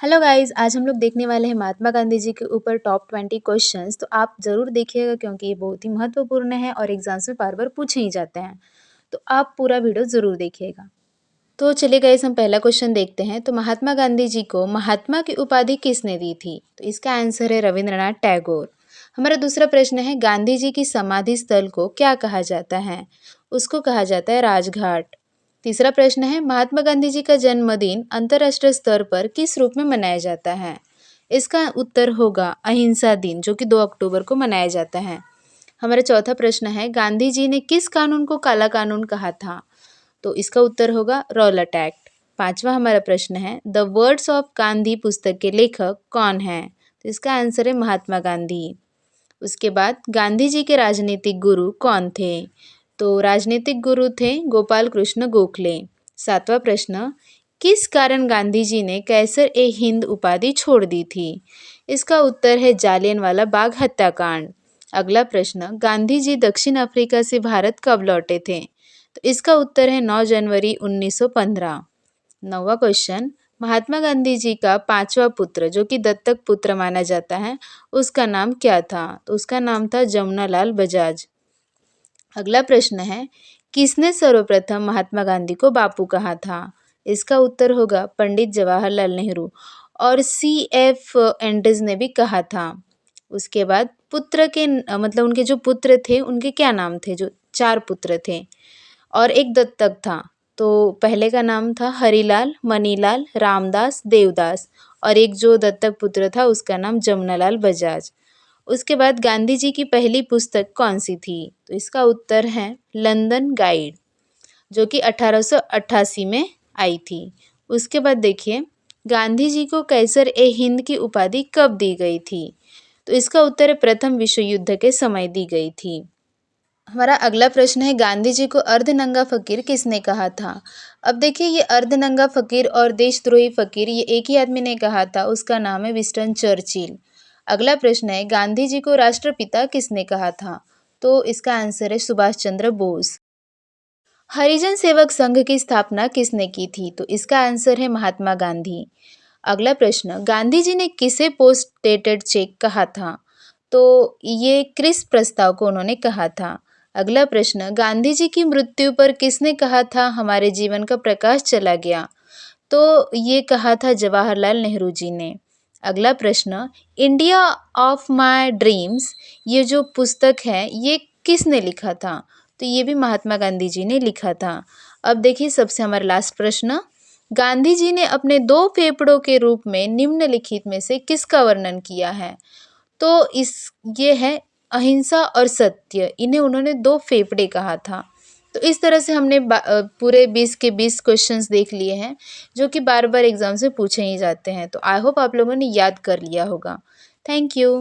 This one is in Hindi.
हेलो गाइस, आज हम लोग देखने वाले हैं महात्मा गांधी जी के ऊपर टॉप 20 क्वेश्चंस। तो आप ज़रूर देखिएगा क्योंकि ये बहुत ही महत्वपूर्ण है और एग्जाम्स में बार बार पूछे ही जाते हैं। तो आप पूरा वीडियो ज़रूर देखिएगा। तो चलिए गाइस, हम पहला क्वेश्चन देखते हैं। तो महात्मा गांधी जी को महात्मा की उपाधि किसने दी थी? तो इसका आंसर है रविंद्रनाथ टैगोर। हमारा दूसरा प्रश्न है, गांधी जी की समाधि स्थल को क्या कहा जाता है? उसको कहा जाता है राजघाट। तीसरा प्रश्न है, महात्मा गांधी जी का जन्मदिन अंतर्राष्ट्रीय स्तर पर किस रूप में मनाया जाता है? इसका उत्तर होगा अहिंसा दिन, जो कि 2 अक्टूबर को मनाया जाता है। हमारा चौथा प्रश्न है, गांधी जी ने किस कानून को काला कानून कहा था? तो इसका उत्तर होगा रॉलेट एक्ट। पांचवा हमारा प्रश्न है, द वर्ड्स ऑफ गांधी पुस्तक के लेखक कौन हैं? तो इसका आंसर है महात्मा गांधी। उसके बाद गांधी जी के राजनीतिक गुरु कौन थे? तो राजनीतिक गुरु थे गोपाल कृष्ण गोखले। सातवां प्रश्न, किस कारण गांधी जी ने कैसर ए हिंद उपाधि छोड़ दी थी? इसका उत्तर है जालियनवाला बाग हत्याकांड। अगला प्रश्न, गांधी जी दक्षिण अफ्रीका से भारत कब लौटे थे? तो इसका उत्तर है 9 जनवरी 1915। नौवां क्वेश्चन, महात्मा गांधी जी का पांचवा पुत्र जो कि दत्तक पुत्र माना जाता है, उसका नाम क्या था? तो उसका नाम था जमुनालाल बजाज। अगला प्रश्न है, किसने सर्वप्रथम महात्मा गांधी को बापू कहा था? इसका उत्तर होगा पंडित जवाहरलाल नेहरू। और CF एंड्रस ने भी कहा था। उसके बाद पुत्र के मतलब उनके जो पुत्र थे उनके क्या नाम थे? जो 4 पुत्र थे और एक दत्तक था। तो पहले का नाम था हरिलाल, मनीलाल, रामदास, देवदास और एक जो दत्तक पुत्र था उसका नाम जमुनालाल बजाज। उसके बाद गांधी जी की पहली पुस्तक कौन सी थी? तो इसका उत्तर है लंदन गाइड, जो कि 1888 में आई थी। उसके बाद देखिए, गांधी जी को कैसर ए हिंद की उपाधि कब दी गई थी? तो इसका उत्तर है प्रथम विश्व युद्ध के समय दी गई थी। हमारा अगला प्रश्न है, गांधी जी को अर्धनंगा फकीर किसने कहा था? अब देखिए, ये अर्धनंगा फकीर और देशद्रोही फकीर ये एक ही आदमी ने कहा था। उसका नाम है विंस्टन चर्चिल। अगला प्रश्न है, गांधी जी को राष्ट्रपिता किसने कहा था? तो इसका आंसर है सुभाष चंद्र बोस। हरिजन सेवक संघ की स्थापना किसने की थी? तो इसका आंसर है महात्मा गांधी। अगला प्रश्न, गांधी जी ने किसे पोस्ट डेटेड चेक कहा था? तो ये क्रिस प्रस्ताव को उन्होंने कहा था। अगला प्रश्न, गांधी जी की मृत्यु पर किसने कहा था हमारे जीवन का प्रकाश चला गया? तो ये कहा था जवाहरलाल नेहरू जी ने। अगला प्रश्न, इंडिया ऑफ माय ड्रीम्स ये जो पुस्तक है ये किसने लिखा था? तो ये भी महात्मा गांधी जी ने लिखा था। अब देखिए सबसे हमारा लास्ट प्रश्न, गांधी जी ने अपने 2 फेफड़ों के रूप में निम्नलिखित में से किसका वर्णन किया है? तो ये है अहिंसा और सत्य, इन्हें उन्होंने 2 फेफड़े कहा था। तो इस तरह से हमने पूरे 20 के 20 क्वेश्चंस देख लिए हैं जो कि बार बार एग्जाम से पूछे ही जाते हैं। तो आई होप आप लोगों ने याद कर लिया होगा। Thank you.